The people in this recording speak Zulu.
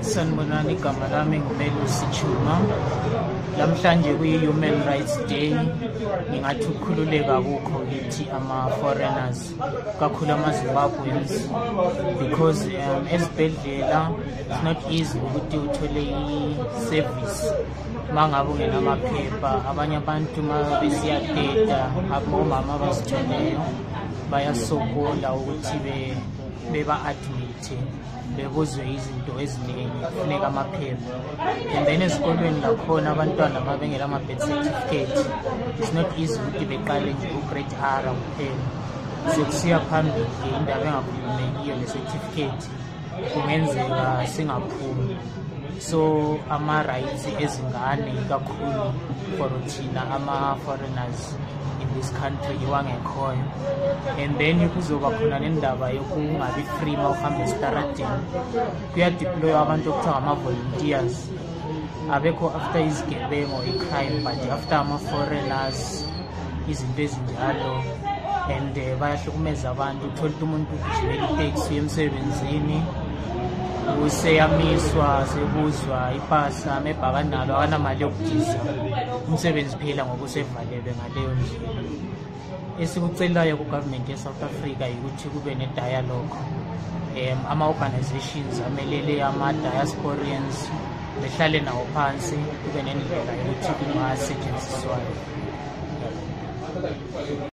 Sanibonani, igama lami nguMelusi Chuma. Lamhlanje kuyi-Human Rights Day. Ngingathi ukukhululeka kukho kithi ama-foreigners, kakhulu ama-Zimbabweans, because esibhedlela it's not easy ukuthi uthole i-service mangabe ungenamaphepha. Abanye abantu uma besiyateta, omama abazithweleyo bayasokola ukuthi beba-admit, bebuzwe izinto eziningi, kufuneka amaphepha. And then esikolweni lakhona abantwana mabengela ama-birth certificate, it's not easy ukuthi beqale nje u-grade R kuphela. Sekusiya phambili indaba engakhulumekiyo le-certificate kungenzeka singaphumi. So ama-rights ezingane kakhulu for thina ama-foreigners in this country iwangekhoyo. And then kuzoba khona nendaba yokungabi free uma uhamba esitaradini. Kuyadeploywa abantu okuthiwa ngama-volunteers, abekho after izigebengo, i-crime, but after ama-foreigners, izinto ezinjalo. And bayahlukumeza abantu, uthola umuntu ugijimela iteksi uye emsebenzini, useyamiswa, sebuzwa ipasa mebhakanalo, akanamali yokudiza, umsebenzi phela ngoba usevalelwe ngaleyo ndlela. Esikucelayo ku-government ye-South Africa ukuthi kube ne-dialogue, ama-organizations amelele ama-diasporians behlale nawo phansi, kube nendlela yokuthi kungasetshenziswayo.